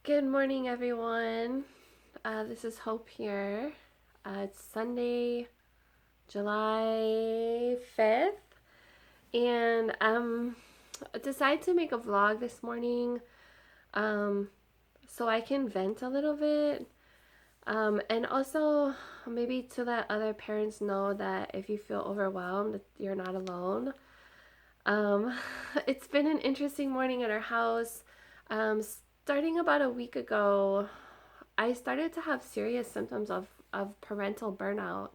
Good morning, everyone. This is Hope here. It's Sunday, July 5th, and I decided to make a vlog this morning um, so I can vent a little bit. And also, maybe to let other parents know that if you feel overwhelmed, you're not alone. Um, it's been an interesting morning at our house. Starting about a week ago, I started to have serious symptoms of parental burnout,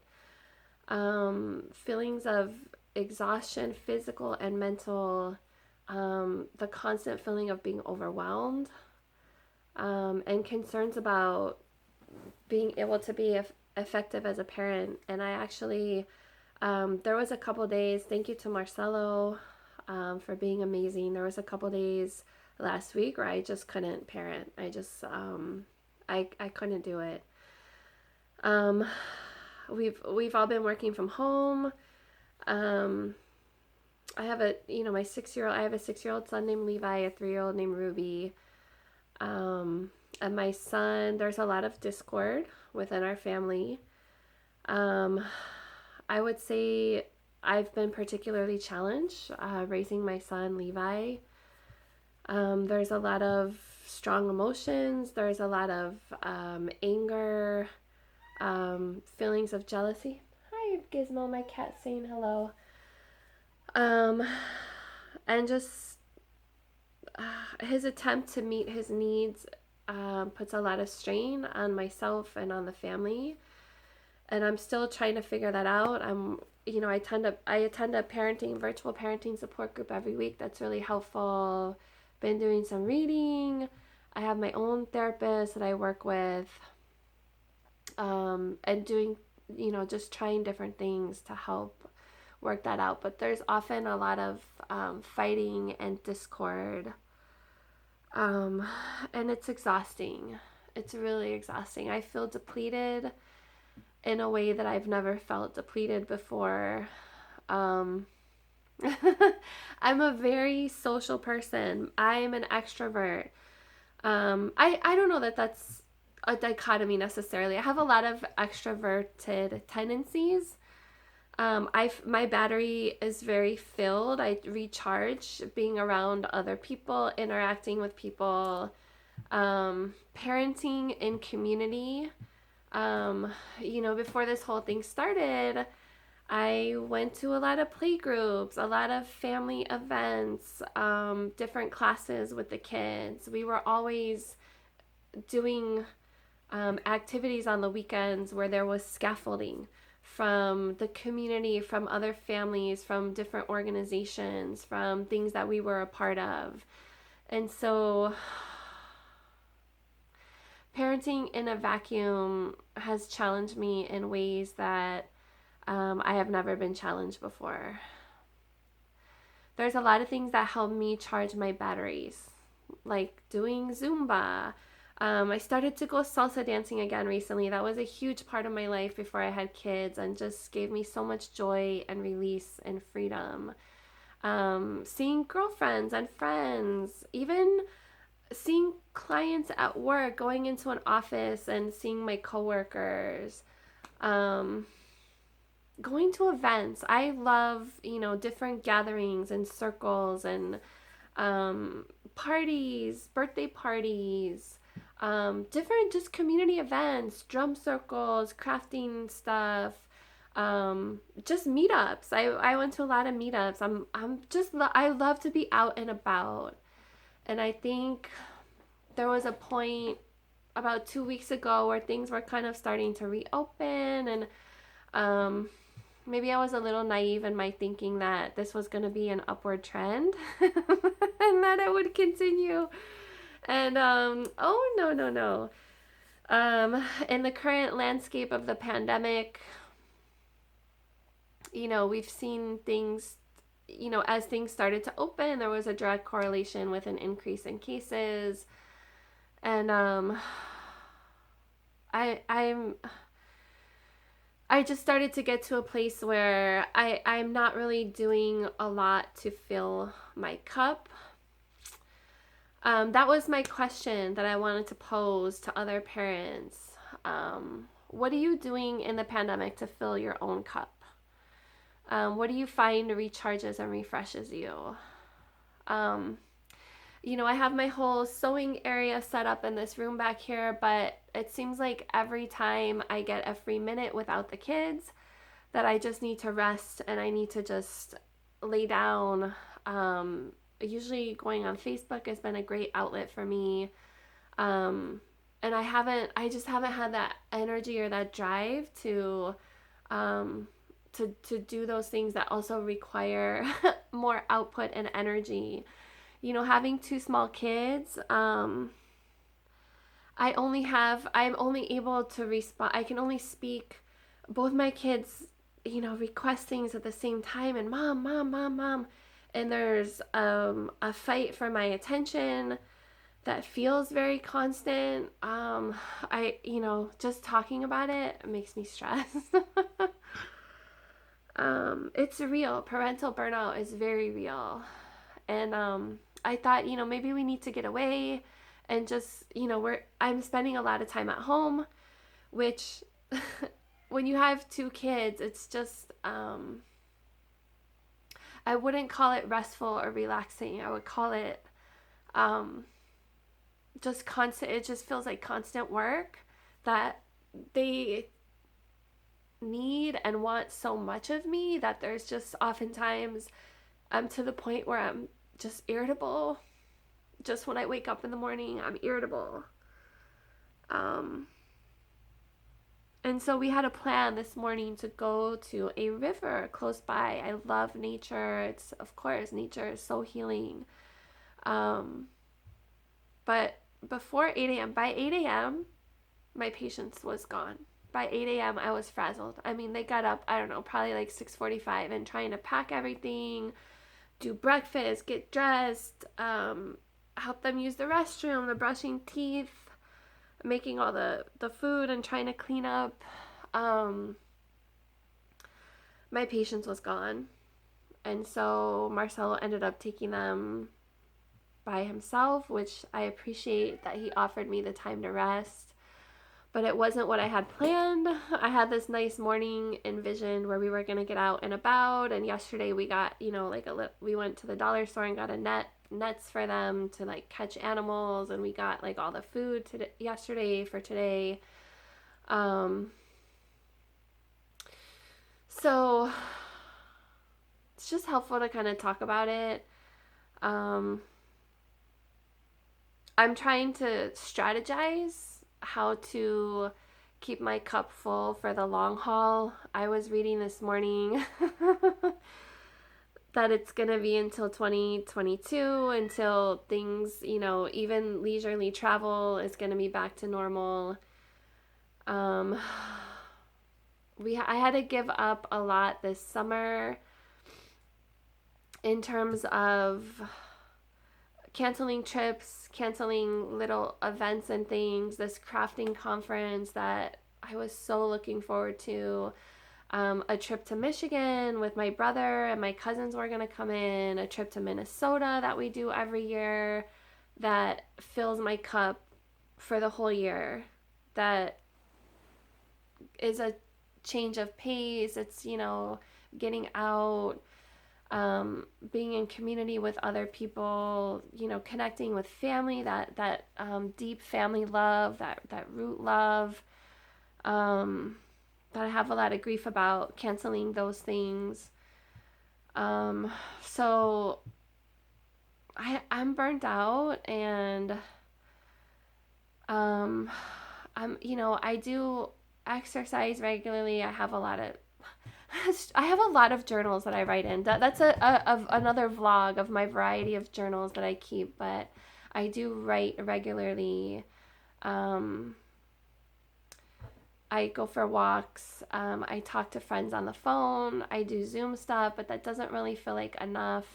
feelings of exhaustion, physical and mental, the constant feeling of being overwhelmed, and concerns about being able to be effective as a parent. And I actually, there was a couple days, thank you to Marcelo for being amazing. There was a couple days last week where I just couldn't parent. I couldn't do it. Um, we've all been working from home. Um, I have my 6 year old. I have a 6 year old son named Levi, a 3 year old named Ruby. And my son. There's a lot of discord within our family. Um, I would say I've been particularly challenged raising my son Levi. There's a lot of strong emotions. There's a lot of anger, feelings of jealousy. Hi, Gizmo, my cat saying hello. Um, and just his attempt to meet his needs puts a lot of strain on myself and on the family. And I'm still trying to figure that out. I attend a virtual parenting support group every week. That's really helpful. Been doing some reading. I have my own therapist that I work with, and doing, just trying different things to help work that out. But there's often a lot of fighting and discord, um, and it's exhausting. It's really exhausting. I feel depleted in a way that I've never felt depleted before. Um, I'm a very social person. I am an extrovert. I don't know that that's a dichotomy necessarily. I have a lot of extroverted tendencies. My battery is very filled. I recharge being around other people, interacting with people, parenting in community. Before this whole thing started, I went to a lot of play groups, a lot of family events, different classes with the kids. We were always doing activities on the weekends where there was scaffolding from the community, from other families, from different organizations, from things that we were a part of. And so parenting in a vacuum has challenged me in ways that I have never been challenged before. There's a lot of things that help me charge my batteries, like doing Zumba. I started to go salsa dancing again recently. That was a huge part of my life before I had kids and just gave me so much joy and release and freedom. Seeing girlfriends and friends, even seeing clients at work, going into an office and seeing my coworkers. Um, Going to events. I love, different gatherings and circles and um, parties, birthday parties, different just community events, drum circles, crafting stuff, just meetups. I went to a lot of meetups. I love to be out and about. And I think there was a point about 2 weeks ago where things were kind of starting to reopen, and um, maybe I was a little naive in my thinking that this was going to be an upward trend and that it would continue. And oh, no, no, no. In the current landscape of the pandemic, we've seen things, as things started to open, there was a direct correlation with an increase in cases. And I I'm I just started to get to a place where I'm not really doing a lot to fill my cup. That was my question that I wanted to pose to other parents. What are you doing in the pandemic to fill your own cup? What do you find recharges and refreshes you? Um, I have my whole sewing area set up in this room back here, but it seems like every time I get a free minute without the kids, that I just need to rest and I need to just lay down. Usually going on Facebook has been a great outlet for me. Um, and I just haven't had that energy or that drive um, to do those things that also require more output and energy. Having two small kids, I'm only able to respond. I can only speak. Both my kids, request things at the same time, and mom, mom, mom, mom, and there's a fight for my attention that feels very constant. Just talking about it makes me stressed. It's real. Parental burnout is very real. And I thought, maybe we need to get away and just, I'm spending a lot of time at home, which when you have two kids, it's just, I wouldn't call it restful or relaxing. I would call it um, just constant. It just feels like constant work that they need and want so much of me that there's just oftentimes I'm to the point where I'm just irritable. Just when I wake up in the morning, I'm irritable. Um, and so we had a plan this morning to go to a river close by. I love nature. Of course, nature is so healing. Um, but before 8 a.m., by 8 a.m., my patience was gone. By 8 a.m., I was frazzled. I mean, they got up, I don't know, probably like 6:45 and trying to pack everything, do breakfast, get dressed, help them use the restroom, the brushing teeth, making all the food and trying to clean up. Um, my patience was gone. And so Marcelo ended up taking them by himself, which I appreciate that he offered me the time to rest. But it wasn't what I had planned. I had this nice morning envisioned where we were going to get out and about. And yesterday we got, we went to the dollar store and got nets for them to like catch animals. And we got like all the food yesterday for today. Um, so it's just helpful to kind of talk about it. Um, I'm trying to strategize how to keep my cup full for the long haul. I was reading this morning that it's going to be until 2022 until things, even leisurely travel is going to be back to normal. Um, I had to give up a lot this summer in terms of canceling trips, canceling little events and things, this crafting conference that I was so looking forward to, a trip to Michigan with my brother and my cousins were going to come in, a trip to Minnesota that we do every year that fills my cup for the whole year, that is a change of pace. It's, getting out, being in community with other people, connecting with family, that deep family love, that root love, that I have a lot of grief about, canceling those things. So I'm burnt out, and um, I do exercise regularly. I have a lot of journals that I write in. That's another vlog of my variety of journals that I keep, but I do write regularly. Um, I go for walks. I talk to friends on the phone. I do Zoom stuff, but that doesn't really feel like enough.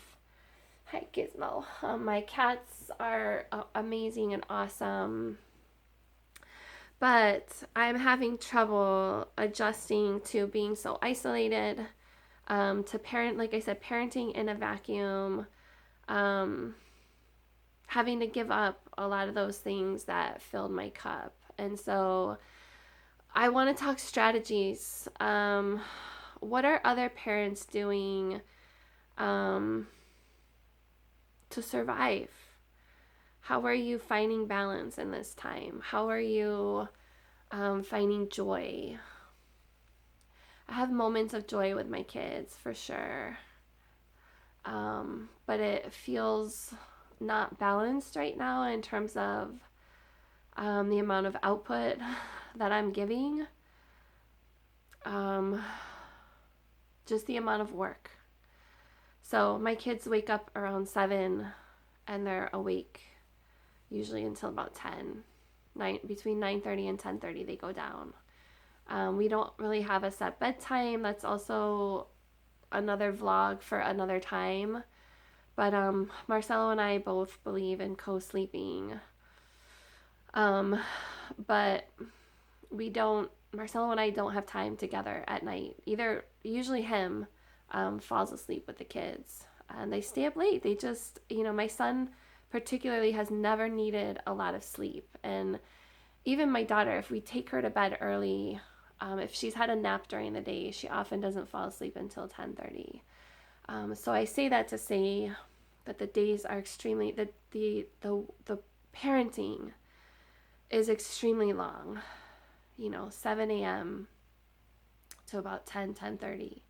Hi, Gizmo. My cats are amazing and awesome. But I'm having trouble adjusting to being so isolated, to parent, like I said, parenting in a vacuum, um, having to give up a lot of those things that filled my cup. And so I want to talk strategies. What are other parents doing um, to survive? How are you finding balance in this time? How are you finding joy? I have moments of joy with my kids for sure. But it feels not balanced right now in terms of the amount of output that I'm giving, um, just the amount of work. So my kids wake up around 7 and they're awake usually until about 10. Between 9:30 and 10:30 they go down. We don't really have a set bedtime. That's also another vlog for another time. But Marcelo and I both believe in co-sleeping. But we don't, Marcelo and I don't have time together at night. Usually him falls asleep with the kids. And they stay up late. They just, my son particularly has never needed a lot of sleep. And even my daughter, if we take her to bed early, if she's had a nap during the day, she often doesn't fall asleep until 10:30. So I say that to say that the days are extremely, the parenting is extremely long, 7 a.m. to about 10:30.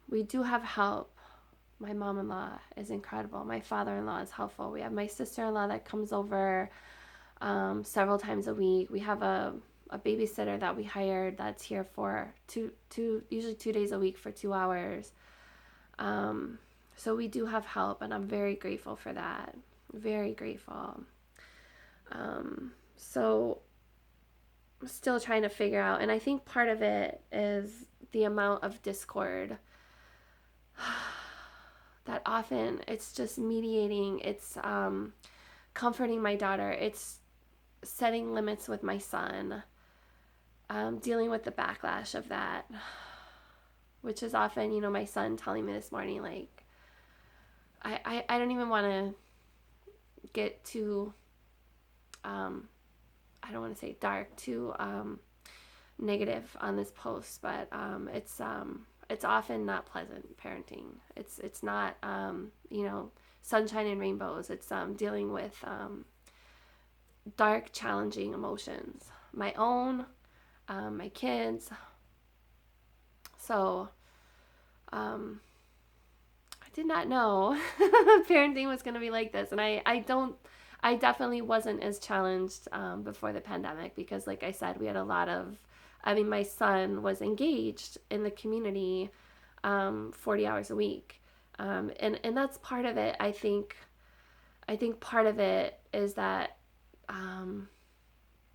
We do have help. My mom-in-law is incredible. My father-in-law is helpful. We have my sister-in-law that comes over several times a week. We have a babysitter that we hired that's here for usually 2 days a week for 2 hours. So we do have help, and I'm very grateful for that. Very grateful. So I'm still trying to figure out, and I think part of it is the amount of discord that often it's just mediating, it's comforting my daughter, it's setting limits with my son, dealing with the backlash of that, which is often, my son telling me this morning, like, I don't even want to get too, I don't want to say dark, too negative on this post, but it's often not pleasant parenting. It's not sunshine and rainbows. It's dealing with dark, challenging emotions, my own, my kids. So I did not know parenting was going to be like this, and I definitely wasn't as challenged before the pandemic because, like I said, we had my son was engaged in the community 40 hours a week. And that's part of it. I think part of it is that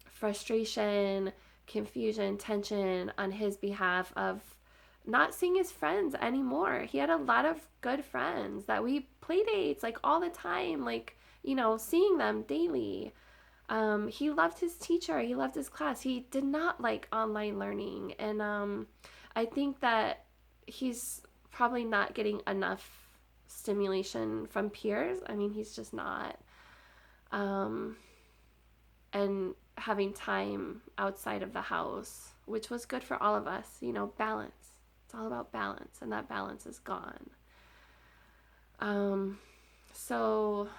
frustration, confusion, tension on his behalf of not seeing his friends anymore. He had a lot of good friends that we play dates like all the time, like, seeing them daily. He loved his teacher. He loved his class. He did not like online learning. And I think that he's probably not getting enough stimulation from peers. I mean, he's just not. And having time outside of the house, which was good for all of us, balance. It's all about balance, and that balance is gone. So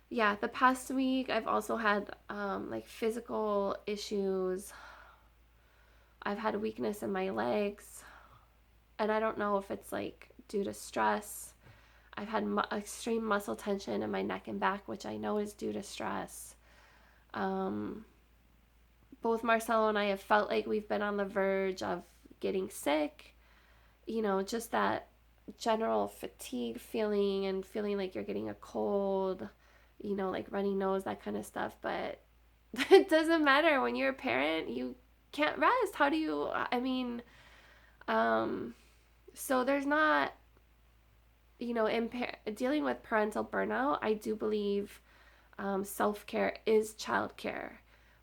yeah, the past week I've also had like physical issues. I've had weakness in my legs, and I don't know if it's like due to stress. I've had extreme muscle tension in my neck and back, which I know is due to stress. Both Marcelo and I have felt like we've been on the verge of getting sick. Just that general fatigue feeling and feeling like you're getting a cold, like runny nose, that kind of stuff. But it doesn't matter. When you're a parent, you can't rest. How do you, so there's not, dealing with parental burnout, I do believe self-care is childcare.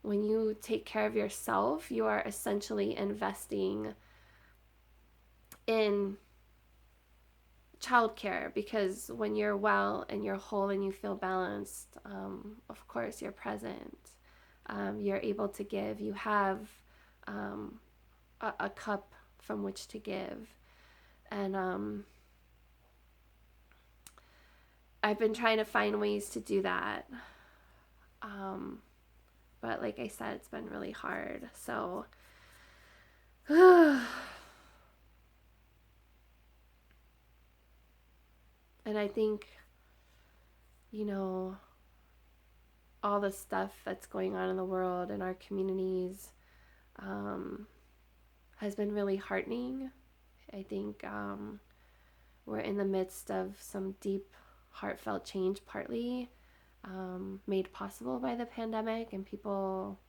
When you take care of yourself, you are essentially investing in childcare, because when you're well and you're whole and you feel balanced, of course you're present. You're able to give. You have um, a cup from which to give. And I've been trying to find ways to do that. But like I said, it's been really hard. So, and I think, you know, all the stuff that's going on in the world and our communities has been really heartening. I think we're in the midst of some deep, heartfelt change, partly made possible by the pandemic and people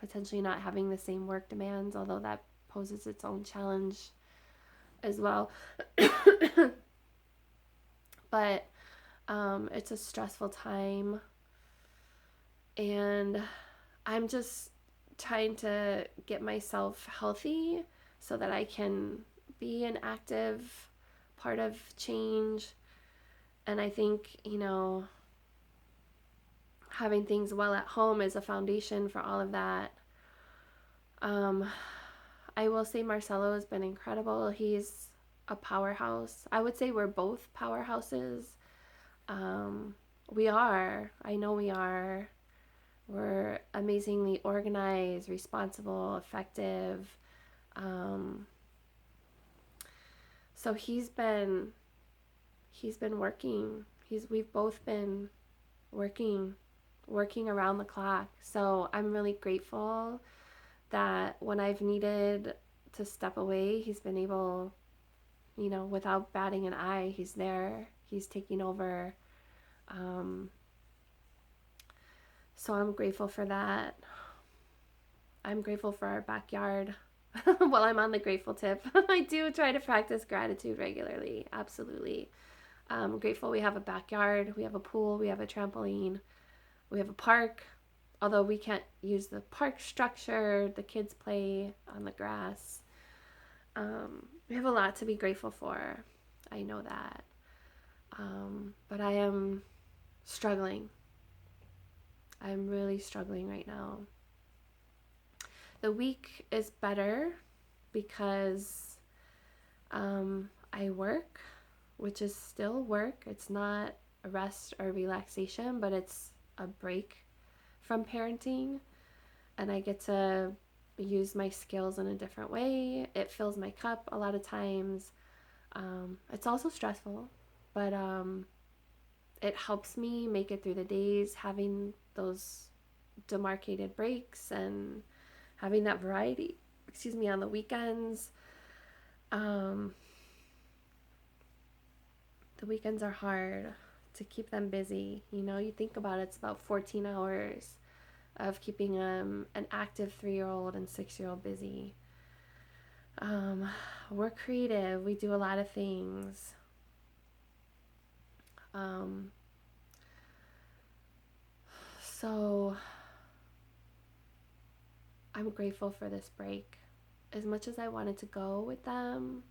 potentially not having the same work demands, although that poses its own challenge as well. But it's a stressful time, and I'm just trying to get myself healthy so that I can be an active part of change. And I think, you know, having things well at home is a foundation for all of that. I will say Marcelo has been incredible. He's a powerhouse. I would say we're both powerhouses. We are. I know we are. We're amazingly organized, responsible, effective. So he's been working. We've both been working around the clock. So I'm really grateful that when I've needed to step away, he's been able, you know, without batting an eye, he's there. He's taking over. So I'm grateful for that. I'm grateful for our backyard. While I'm on the grateful tip, I do try to practice gratitude regularly. Absolutely. I'm grateful we have a backyard, we have a pool, we have a trampoline, we have a park. Although we can't use the park structure, the kids play on the grass. We have a lot to be grateful for. I know that. But I am struggling. I'm really struggling right now. The week is better because I work, which is still work. It's not a rest or relaxation, but it's a break from parenting, and I get to use my skills in a different way. It fills my cup a lot of times. It's also stressful, but it helps me make it through the days, having those demarcated breaks and having that variety, on the weekends. The weekends are hard to keep them busy. You know, you think about it, it's about 14 hours of keeping an active 3-year-old and 6-year-old busy. We're creative. We do a lot of things. So I'm grateful for this break. As much as I wanted to go with them,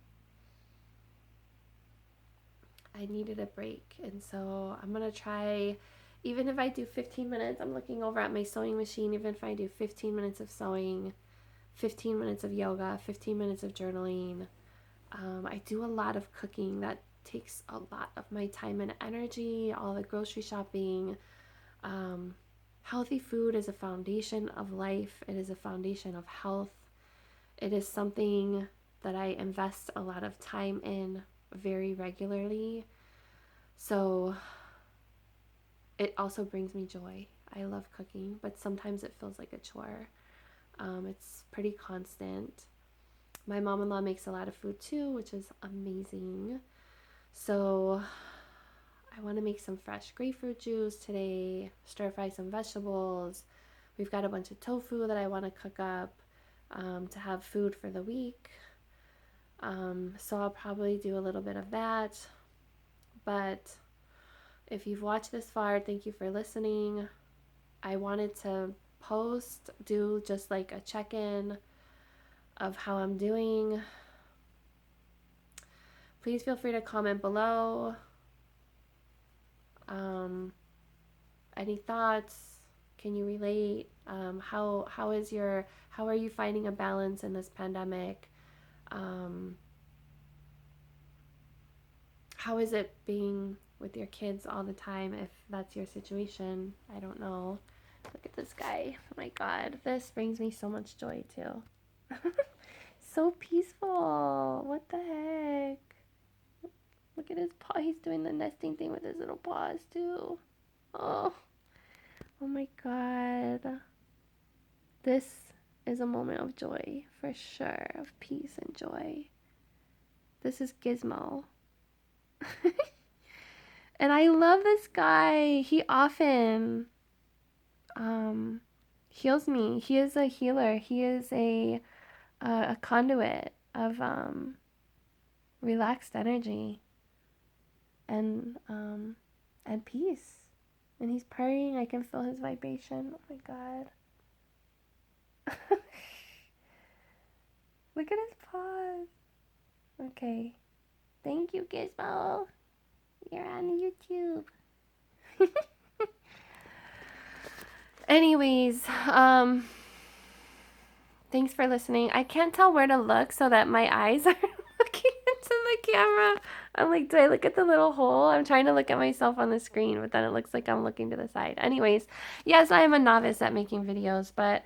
I needed a break. And so I'm going to try, even if I do 15 minutes, I'm looking over at my sewing machine, even if I do 15 minutes of sewing, 15 minutes of yoga, 15 minutes of journaling. I do a lot of cooking. That takes a lot of my time and energy, all the grocery shopping. Healthy food is a foundation of life. It is a foundation of health. It is something that I invest a lot of time in very regularly. So it also brings me joy. I love cooking, but sometimes it feels like a chore. It's pretty constant. My mom-in-law makes a lot of food too, which is amazing. So I want to make some fresh grapefruit juice today, stir fry some vegetables. We've got a bunch of tofu that I want to cook up to have food for the week. So I'll probably do a little bit of that. But if you've watched this far, thank you for listening. I wanted to do just like a check-in of how I'm doing. Please feel free to comment below. Any thoughts? Can you relate? How are you finding a balance in this pandemic? How is it being with your kids all the time if that's your situation? I don't know. Look at this guy. Oh my god. This brings me so much joy too. So peaceful. What the heck? Look at his paw. He's doing the nesting thing with his little paws too. Oh. Oh my god. This is a moment of joy for sure. Of peace and joy. This is Gizmo. And I love this guy. He often heals me. He is a healer. He is a conduit of relaxed energy and peace. And he's purring. I can feel his vibration. Oh my god. Look at his paws. Okay. Thank you, Gizmo. You're on YouTube. Anyways, thanks for listening. I can't tell where to look so that my eyes are looking into the camera. I'm like, do I look at the little hole? I'm trying to look at myself on the screen, but then it looks like I'm looking to the side. Anyways, yes, I am a novice at making videos, but